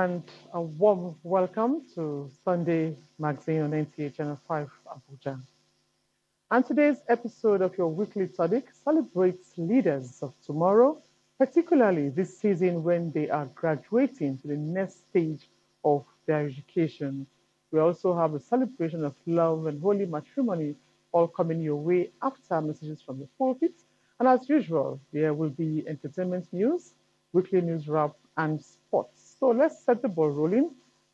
and a warm welcome to Sunday Magazine on NTA Channel 5 Abuja. And today's episode of your weekly Tadic celebrates leaders of tomorrow, particularly this season when they are graduating to the next stage of their education. We also have a celebration of love and holy matrimony all coming your way after messages from the pulpit. And as usual, there will be entertainment news, weekly news wrap, and sports. So let's set the ball rolling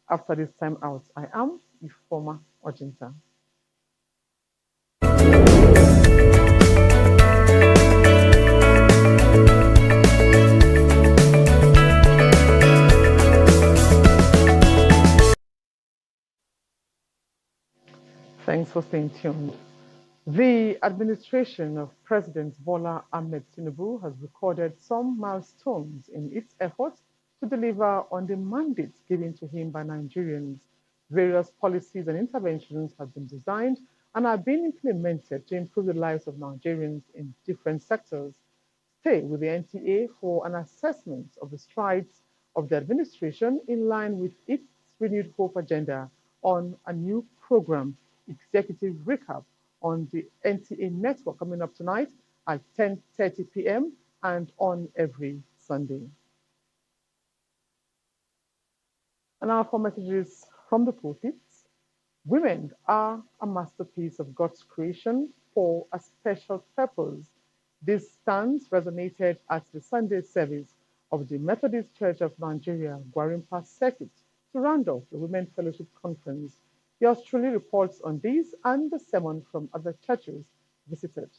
after this time out. I am Ifoma Ojinta. Thanks for staying tuned. The administration of President Bola Ahmed Tinubu has recorded some milestones in its efforts to deliver on the mandate given to him by Nigerians. Various policies and interventions have been designed and are being implemented to improve the lives of Nigerians in different sectors. Stay with the NTA for an assessment of the strides of the administration in line with its renewed hope agenda on a new program, Executive Recap, on the NTA network coming up tonight at 10:30 p.m. and on every Sunday. And now for messages from the pulpits. Women are a masterpiece of God's creation for a special purpose. This stance resonated at the Sunday service of the Methodist Church of Nigeria, Gwarimpa Circuit, to round off the Women Fellowship Conference. Yours truly reports on these and the sermon from other churches visited.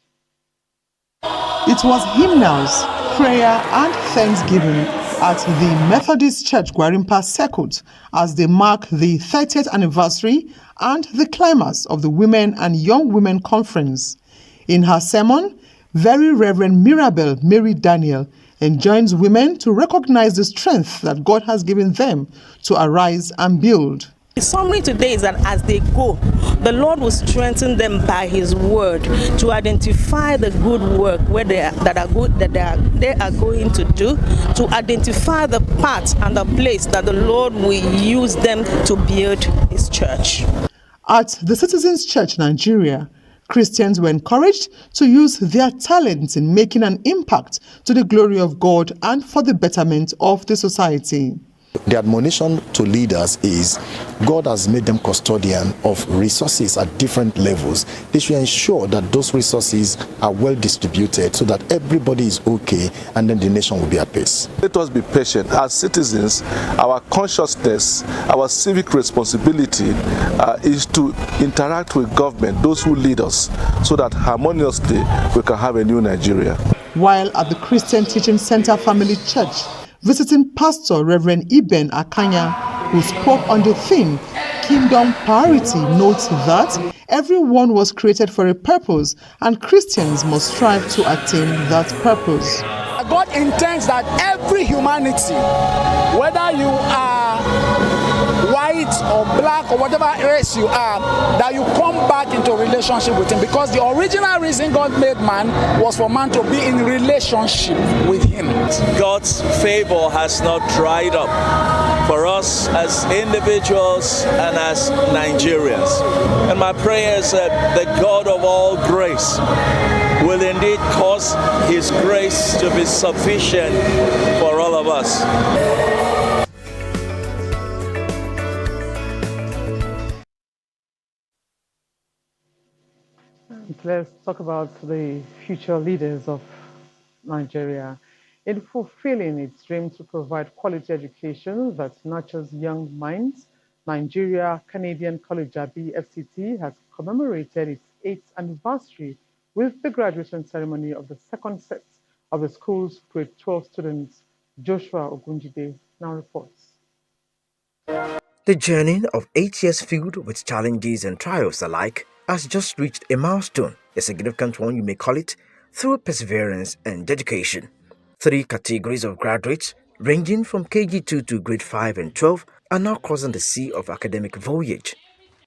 It was hymnals, prayer, and thanksgiving at the Methodist Church Gwarimpa Circuit as they mark the 30th anniversary and the climax of the Women and Young Women Conference. In her sermon, Very Reverend Mirabel Mary Daniel enjoins women to recognize the strength that God has given them to arise and build. The summary today is that as they go, the Lord will strengthen them by His word to identify the good work where they are going to do, to identify the path and the place that the Lord will use them to build His church. At the Citizens Church Nigeria, Christians were encouraged to use their talents in making an impact to the glory of God and for the betterment of the society. The admonition to leaders is God has made them custodian of resources at different levels. They should ensure that those resources are well distributed so that everybody is okay and then the nation will be at peace. Let us be patient. As citizens, our consciousness, our civic responsibility is to interact with government, those who lead us, so that harmoniously we can have a new Nigeria. While at the Christian Teaching Center Family Church, visiting Pastor Reverend Iben Akanya, who spoke on the theme Kingdom Priority, notes that everyone was created for a purpose and Christians must strive to attain that purpose. God intends that every humanity, whether you are white or black or whatever race you are, that you come back into a relationship with Him, because the original reason God made man was for man to be in relationship with Him. God's favor has not dried up for us as individuals and as Nigerians. And my prayer is that the God of all grace will indeed cause His grace to be sufficient for all of us. Let's talk about the future leaders of Nigeria. In fulfilling its dream to provide quality education that nurtures young minds, Nigeria Canadian College Abi FCT has commemorated its 8th anniversary with the graduation ceremony of the second set of the school's grade 12 students. Joshua Ogunjide now reports. The journey of 8 years filled with challenges and trials alike has just reached a milestone, a significant one you may call it, through perseverance and dedication. 3 categories of graduates, ranging from KG2 to grade 5 and 12, are now crossing the sea of academic voyage.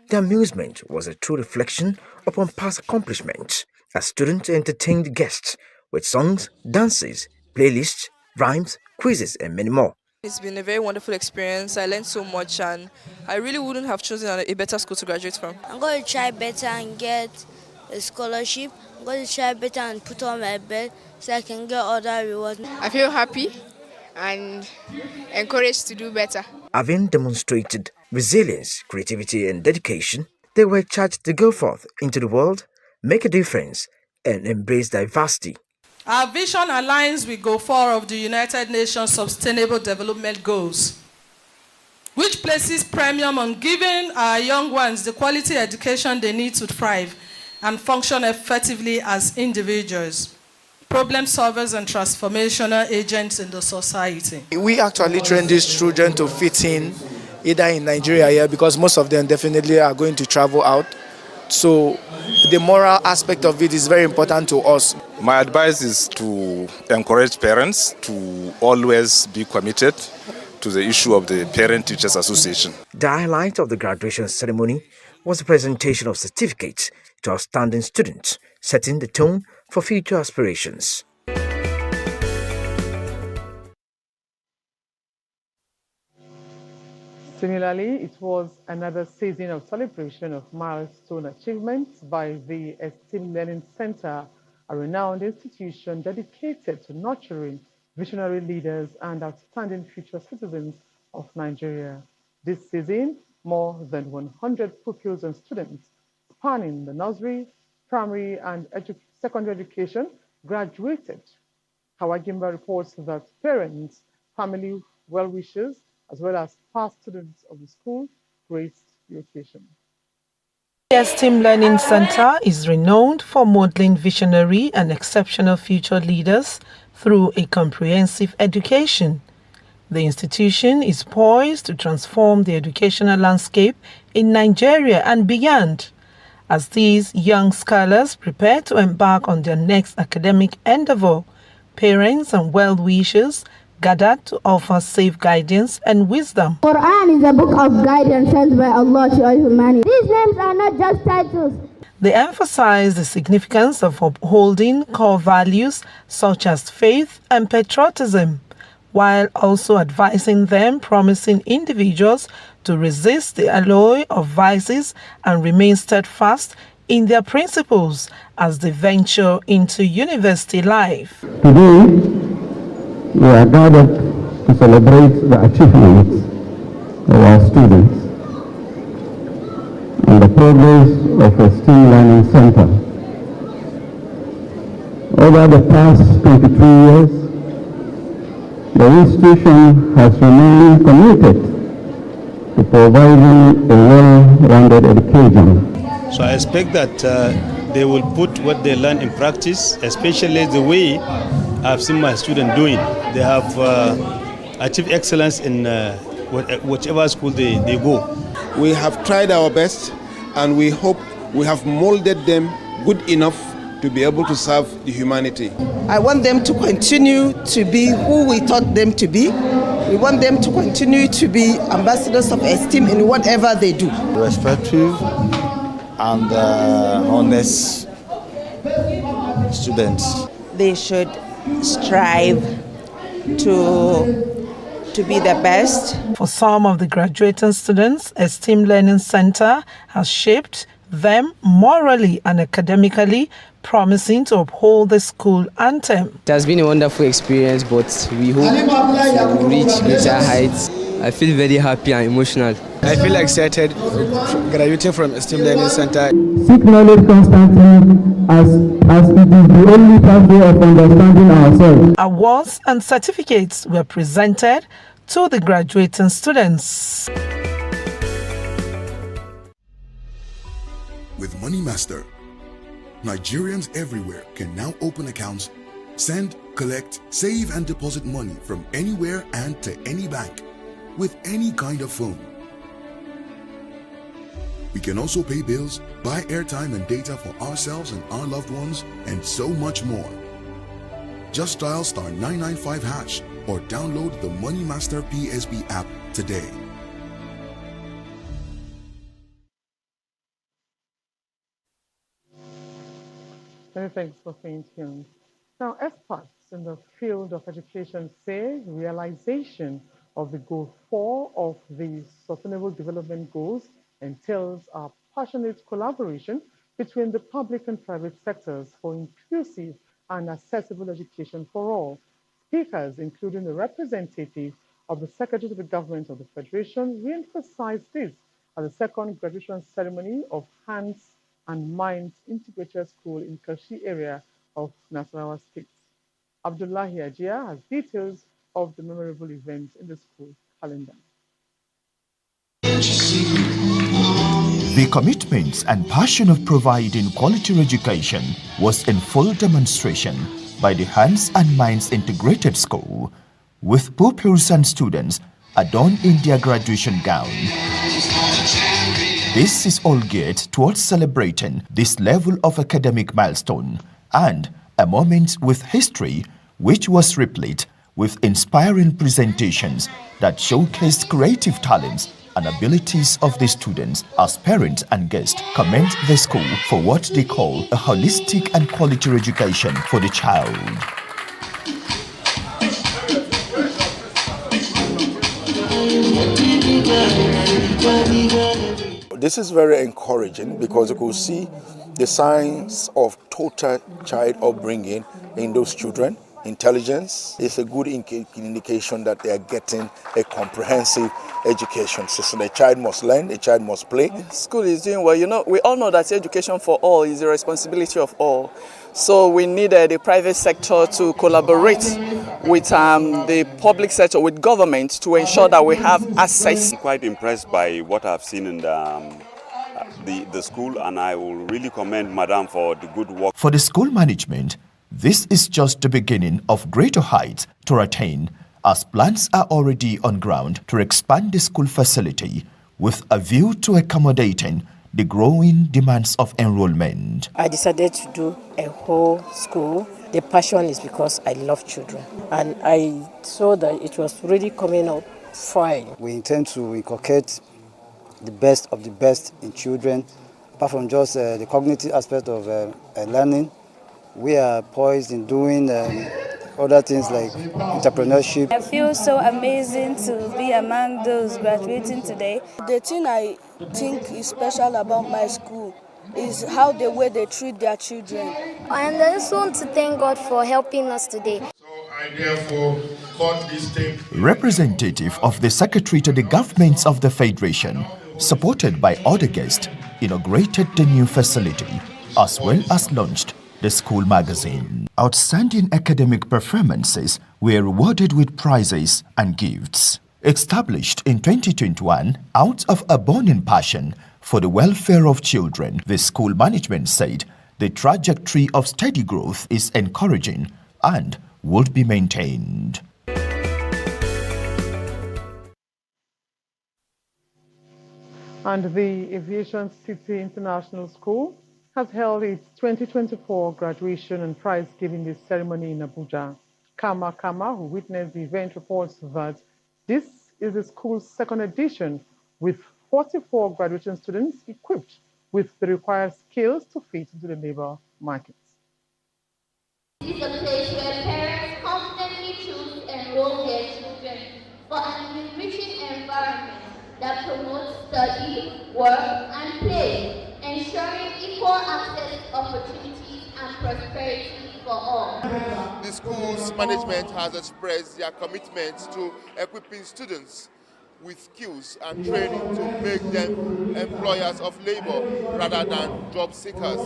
The amusement was a true reflection upon past accomplishments, as students entertained guests with songs, dances, playlists, rhymes, quizzes, and many more. It's been a very wonderful experience. I learned so much and I really wouldn't have chosen a better school to graduate from. I'm going to try better and get a scholarship. I'm going to try better and put on my bed so I can get other rewards. I feel happy and encouraged to do better. Having demonstrated resilience, creativity, and dedication, they were charged to go forth into the world, make a difference, and embrace diversity. Our vision aligns with Goal 4 of the United Nations Sustainable Development Goals, which places premium on giving our young ones the quality education they need to thrive and function effectively as individuals, problem solvers, and transformational agents in the society. We actually train these children to fit in either in Nigeria here, because most of them definitely are going to travel out. So the moral aspect of it is very important to us. My advice is to encourage parents to always be committed to the issue of the Parent-Teachers Association. The highlight of the graduation ceremony was the presentation of certificates to outstanding students, setting the tone for future aspirations. Similarly, it was another season of celebration of milestone achievements by the Esteem Learning Center, a renowned institution dedicated to nurturing visionary leaders and outstanding future citizens of Nigeria. This season, more than 100 pupils and students spanning the nursery, primary, and secondary education graduated. Kawagimba reports that parents, family well-wishers, as well as past students of the school graced the occasion. The Esteem Learning Center is renowned for modeling visionary and exceptional future leaders through a comprehensive education. The institution is poised to transform the educational landscape in Nigeria and beyond, as these young scholars prepare to embark on their next academic endeavor. Parents and well-wishers gathered to offer safe guidance and wisdom. Quran is a book of guidance sent by Allah to all humanity. These names are not just titles. They emphasize the significance of upholding core values such as faith and patriotism, while also advising them, promising individuals to resist the allure of vices and remain steadfast in their principles as they venture into university life. Today, we are gathered to celebrate the achievements of our students and the progress of the Esteem Learning Center. Over the past 22 years, the institution has remained committed to providing a well-rounded education. So I expect that they will put what they learn in practice, especially the way I've seen my students doing. They have achieved excellence in whichever school they go. We have tried our best and we hope we have molded them good enough to be able to serve the humanity. I want them to continue to be who we taught them to be. We want them to continue to be ambassadors of esteem in whatever they do. Respectful and honest students. They should strive to be the best. For some of the graduating students, Esteem Learning Center has shaped them morally and academically, promising to uphold the school anthem. It has been a wonderful experience, but we hope to reach greater heights. I feel very happy and emotional. I feel excited graduating from Esteem Learning Center. Seek knowledge constantly as it is the only pathway of understanding ourselves. Awards and certificates were presented to the graduating students. With Money Master, Nigerians everywhere can now open accounts, send, collect, save and deposit money from anywhere and to any bank with any kind of phone. We can also pay bills, buy airtime and data for ourselves and our loved ones, and so much more. Just dial *995# or download the Money Master PSB app today. Many thanks for staying tuned. Now, experts in the field of education say realization of the Goal 4 of the Sustainable Development Goals entails a passionate collaboration between the public and private sectors for inclusive and accessible education for all. Speakers, including a representative of the Secretary to the Government of the Federation, re-emphasized this at the second graduation ceremony of Hands and Minds Integrated School in Kashi area of Nasarawa State. Abdullahi Ajia has details of the memorable event in the school calendar. The commitment and passion of providing quality education was in full demonstration by the Hands and Minds Integrated School, with pupils and students adorned in their graduation gown. This is all geared towards celebrating this level of academic milestone and a moment with history which was replete with inspiring presentations that showcased creative talents and abilities of the students as parents and guests commend the school for what they call a holistic and quality education for the child. This is very encouraging because you could see the signs of total child upbringing in those children. Intelligence is a good indication that they are getting a comprehensive education. So the child must learn, the child must play. School is doing well. You know, we all know that education for all is the responsibility of all. So we need the private sector to collaborate with the public sector, with government, to ensure that we have access. I'm quite impressed by what I've seen in the school, and I will really commend Madam for the good work. For the school management, this is just the beginning of greater heights to attain, as plans are already on ground to expand the school facility with a view to accommodating the growing demands of enrollment. I decided to do a whole school. The passion is because I love children, and I saw that it was really coming up fine. We intend to inculcate the best of the best in children, apart from just the cognitive aspect of learning. We are poised in doing other things like entrepreneurship. I feel so amazing to be among those graduating today. The thing I think is special about my school is how the way they treat their children. And I just want to thank God for helping us today. I therefore caught this tape. Representative of the Secretary to the Governments of the Federation, supported by other guests, inaugurated the new facility as well as launched the school magazine. Outstanding academic performances were rewarded with prizes and gifts. Established in 2021 out of a burning passion for the welfare of children, the school management said the trajectory of steady growth is encouraging and would be maintained. And the Aviation City International School has held its 2024 graduation and prize-giving ceremony in Abuja. Kama, who witnessed the event, reports that this is the school's second edition, with 44 graduating students equipped with the required skills to fit into the labor market. This is a place where parents confidently choose to enroll their children for an enriching environment that promotes study, work, and play, ensuring equal access, opportunities, and prosperity for all. The school's management has expressed their commitment to equipping students with skills and training to make them employers of labor rather than job seekers.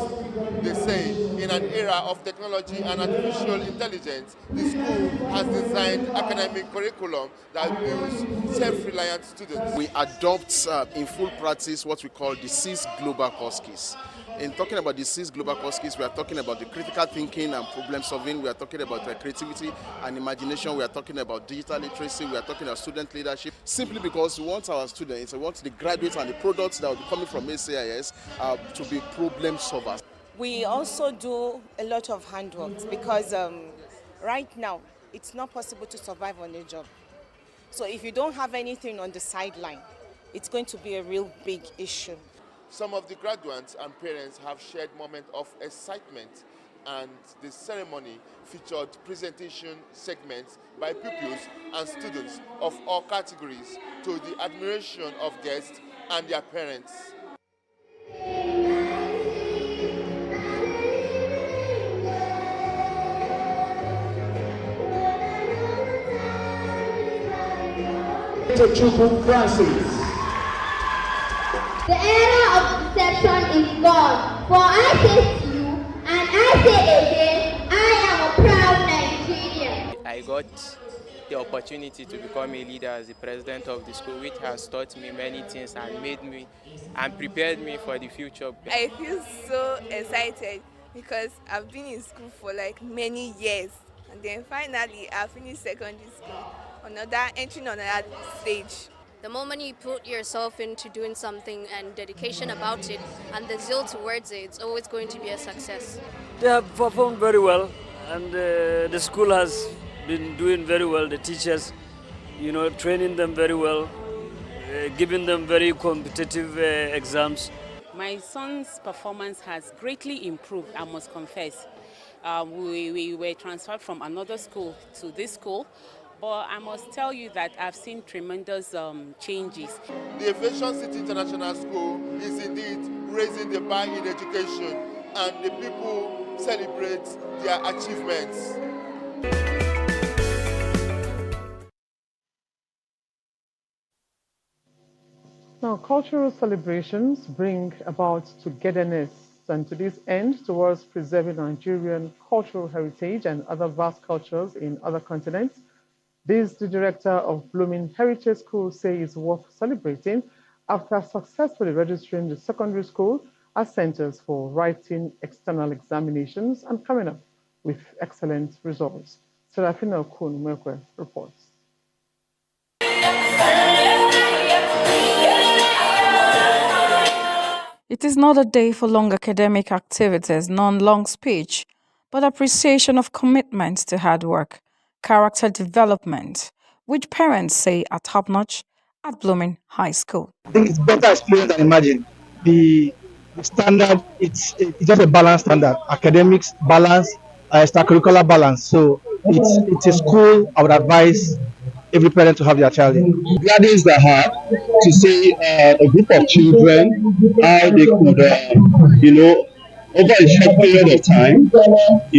They say in an era of technology and artificial intelligence, the school has designed academic curriculum that builds self-reliant students. We adopt in full practice what we call the 6 global core skills. In talking about the 6 global core skills, we are talking about the critical thinking and problem solving. We are talking about creativity and imagination. We are talking about digital literacy. We are talking about student leadership. Simply because we want our students, we want the graduates and the products that will be coming from ACIS to be problem solvers. We also do a lot of handwork because right now it's not possible to survive on a job. So if you don't have anything on the sideline, it's going to be a real big issue. Some of the graduates and parents have shared moments of excitement and the ceremony featured presentation segments by pupils and students of all categories to the admiration of guests and their parents. Francis. The era of deception is gone, for I say to you, and I say again, I am a proud Nigerian. I got the opportunity to become a leader as the president of the school, which has taught me many things and made me and prepared me for the future. I feel so excited because I've been in school for like many years, and then finally I finished secondary school, entering on another stage. The moment you put yourself into doing something and dedication about it and the zeal towards it, it's always going to be a success. They have performed very well, and the school has been doing very well. The teachers, training them very well, giving them very competitive exams. My son's performance has greatly improved, I must confess. We were transferred from another school to this school, but I must tell you that I've seen tremendous changes. The Aviation City International School is indeed raising the bar in education, and the people celebrate their achievements. Now, cultural celebrations bring about togetherness, and to this end, towards preserving Nigerian cultural heritage and other vast cultures in other continents, this, the director of Blooming Heritage School, says is worth celebrating after successfully registering the secondary school as centers for writing external examinations and coming up with excellent results. Serafina Okun-Mekwe reports. It is not a day for long academic activities, non-long speech, but appreciation of commitment to hard work, character development, which parents say are top-notch at Blooming High School. I think it's better experience than imagine. The standard, it's just a balanced standard. Academics, balance, extracurricular balance. So it's a school I would advise every parent to have their child in. Gladdens the heart to see a group of children, how they could, over a short period of time, put up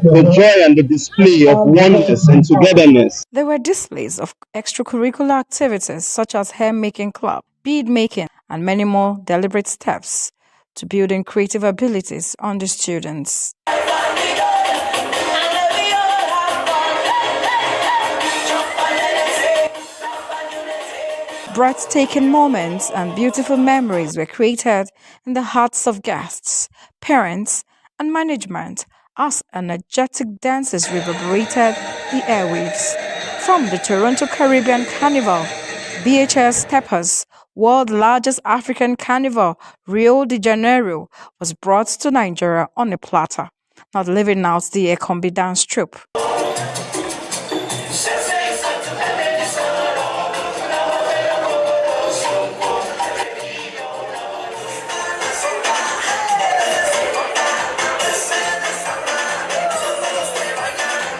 the joy and the display of oneness and togetherness. There were displays of extracurricular activities such as hair making club, bead making, and many more deliberate steps to building creative abilities on the students. Breathtaking moments and beautiful memories were created in the hearts of guests, parents, and management as energetic dances reverberated the airwaves. From the Toronto Caribbean Carnival, BHS Steppers, world's largest African carnival, Rio de Janeiro, was brought to Nigeria on a platter, not leaving out the Ekombi dance troupe.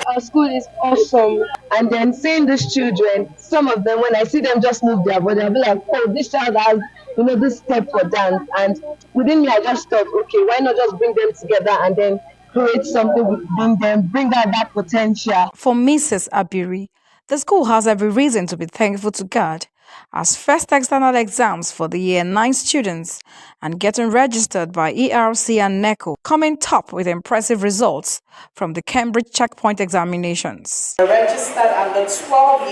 Our school is awesome, and then seeing these children, some of them, when I see them just move their body, I'll be like, oh, this child has, this step for dance. And within me, I just thought, okay, why not just bring them together and then create something within them, bring out that potential. For Mrs. Abiri, the school has every reason to be thankful to God, as first external exams for the Year 9 students and getting registered by ERC and NECO coming top with impressive results from the Cambridge checkpoint examinations. Registered and the 12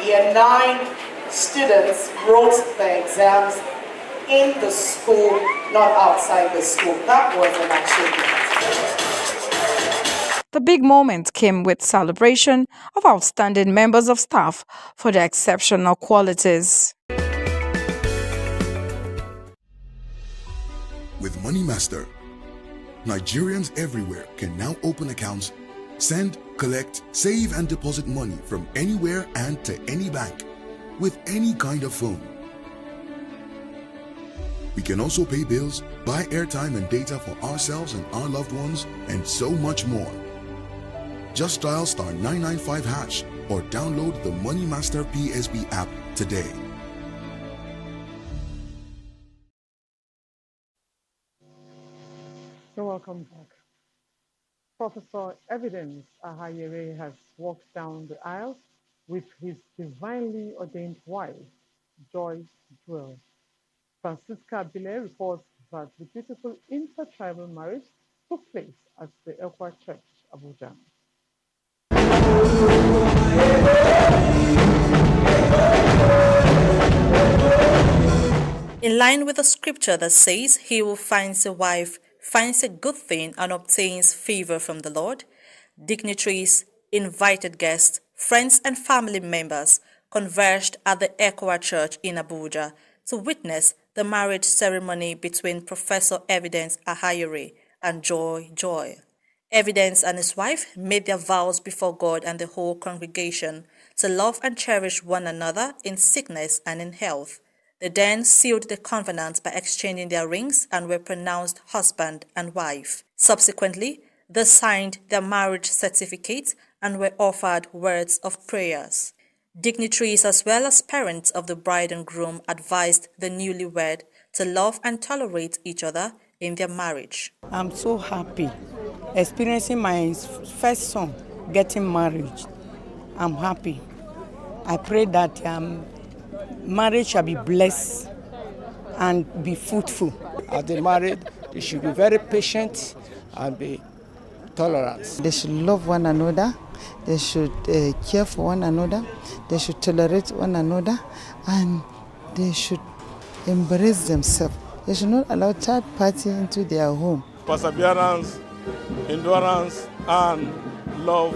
Year 9 students wrote the exams in the school, not outside the school. That was an achievement. The big moment came with celebration of outstanding members of staff for their exceptional qualities. With Money Master, Nigerians everywhere can now open accounts, send, collect, save and deposit money from anywhere and to any bank with any kind of phone. We can also pay bills, buy airtime and data for ourselves and our loved ones, and so much more. Just dial *995# or download the Money Master PSB app today. You're welcome back. Professor Evidence Ahayere has walked down the aisle with his divinely ordained wife, Joy Jewel. Francisca Bile reports that the beautiful intertribal marriage took place at the Ekwa Church, Abuja. In line with the scripture that says, "He who finds a wife finds a good thing and obtains favor from the Lord," dignitaries, invited guests, friends and family members converged at the Ekwa Church in Abuja to witness the marriage ceremony between Professor Evidence Ahayere and Joy. Evidence and his wife made their vows before God and the whole congregation to love and cherish one another in sickness and in health. They then sealed the covenant by exchanging their rings and were pronounced husband and wife. Subsequently, they signed their marriage certificate and were offered words of prayers. Dignitaries as well as parents of the bride and groom advised the newlywed to love and tolerate each other in their marriage. I'm so happy experiencing my first son getting married. I'm happy. I pray that marriage shall be blessed and be fruitful. As they married, they should be very patient and be tolerant. They should love one another. They should care for one another. They should tolerate one another, and they should embrace themselves. They should not allow third party into their home. Perseverance, endurance, and love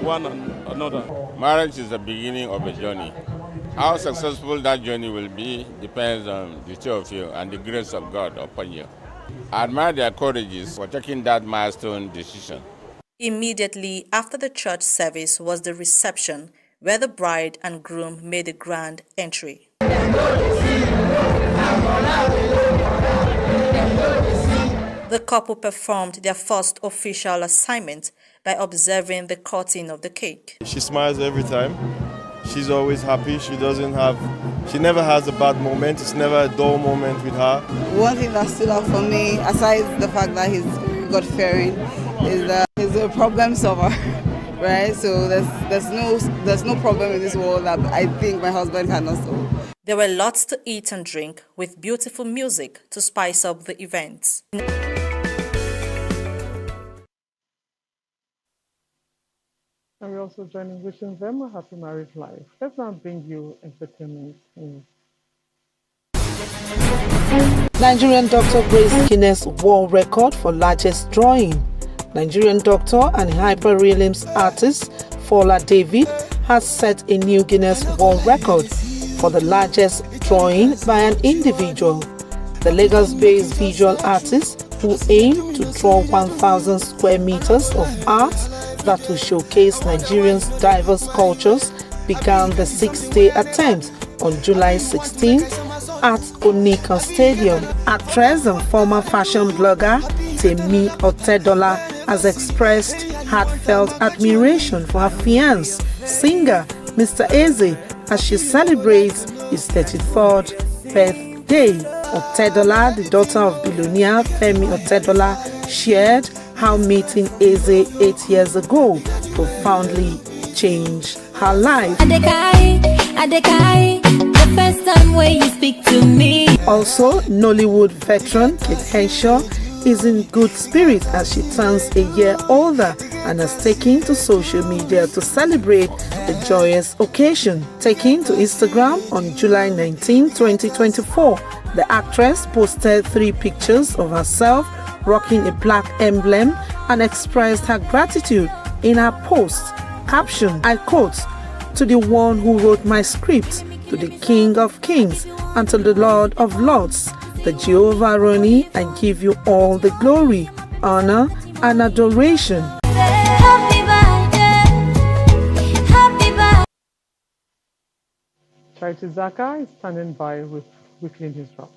one another. Marriage is the beginning of a journey. How successful that journey will be depends on the two of you and the grace of God upon you. I admire their courages for taking that milestone decision. Immediately after the church service was the reception, where the bride and groom made a grand entry. The couple performed their first official assignment by observing the cutting of the cake. She smiles every time. She's always happy. She never has a bad moment. It's never a dull moment with her. One thing that stood out for me, aside the fact that he's God-fearing, is that he's a problem solver, right? So there's no problem in this world that I think my husband cannot solve. There were lots to eat and drink with beautiful music to spice up the events. And we're also joining wishing them a happy married life. Let's now bring you entertainment news. Nigerian doctor breaks Guinness World Record for largest drawing. Nigerian doctor and hyperrealism artist Fola David has set a new Guinness World Record for the largest drawing by an individual. The Lagos-based visual artist, who aimed to draw 1,000 square meters of art that will showcase Nigerians' diverse cultures, began the 6-day attempt on July 16th at Onika Stadium. Actress and former fashion blogger Temi Otedola has expressed heartfelt admiration for her fiancé, singer Mr. Eze, as she celebrates his 33rd birthday. Otedola, the daughter of billionaire Femi Otedola, shared how meeting Eze 8 years ago profoundly changed her life. The first time when you speak to me. Also, Nollywood veteran Kate Henshaw is in good spirit as she turns a year older and has taken to social media to celebrate the joyous occasion. Taking to Instagram on July 19, 2024, the actress posted 3 pictures of herself rocking a black emblem and expressed her gratitude in her post. Caption, I quote, "To the one who wrote my script, to the King of Kings, and to the Lord of Lords, the Jehovah Roni, I give you all the glory, honor, and adoration." Charity Zaka is standing by with weekly news wrap.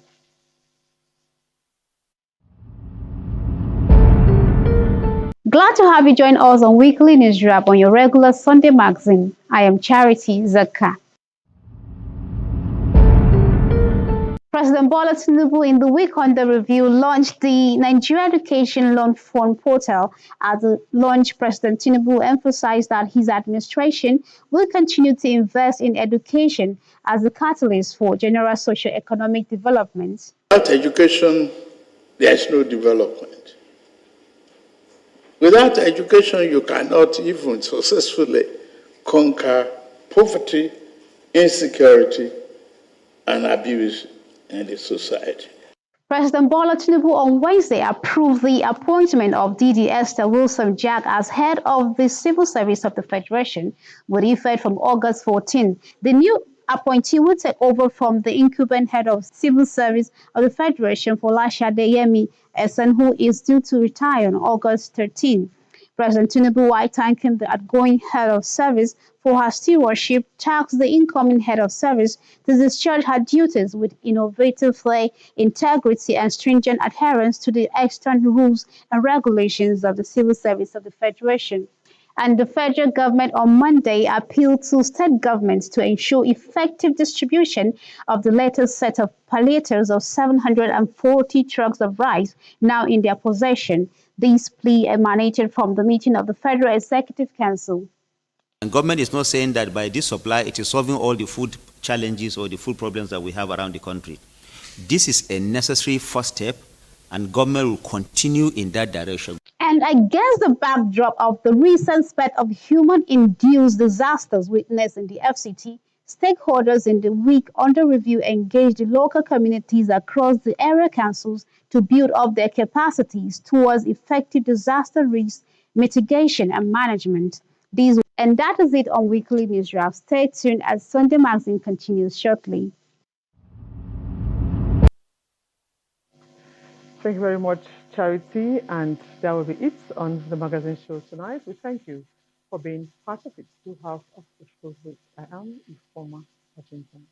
Glad to have you join us on Weekly News Wrap on your regular Sunday magazine. I am Charity Zaka. President Bola Tinubu, in the week under review, launched the Nigeria Education Loan Fund portal. At the launch, President Tinubu emphasized that his administration will continue to invest in education as a catalyst for general socio-economic development. Without education, there is no development. Without education, you cannot even successfully conquer poverty, insecurity, and abuse in the society. President Bola Tinubu on Wednesday approved the appointment of DD Esther Wilson-Jack as head of the Civil Service of the Federation, with effect from August 14. The new appointee will take over from the incumbent head of Civil Service of the Federation, Folashade Yemi Esen, who is due to retire on August 13. President Tinubu, while thanking the outgoing head of service for her stewardship, tasked the incoming head of service to discharge her duties with innovative flair, integrity, and stringent adherence to the external rules and regulations of the Civil Service of the Federation. And the federal government on Monday appealed to state governments to ensure effective distribution of the latest set of palliatives of 740 trucks of rice now in their possession. This plea emanated from the meeting of the Federal Executive Council. And government is not saying that by this supply it is solving all the food challenges or the food problems that we have around the country. This is a necessary first step, and government will continue in that direction. And against the backdrop of the recent spate of human-induced disasters witnessed in the FCT, stakeholders in the week under review engaged the local communities across the area councils to build up their capacities towards effective disaster risk mitigation and management. And that is it on Weekly News Wrap. Stay tuned as Sunday Magazine continues shortly. Thank you very much, Charity, and that will be it on the magazine show tonight. We thank you for being part of it. Do have a wonderful week. I am Informa Washington.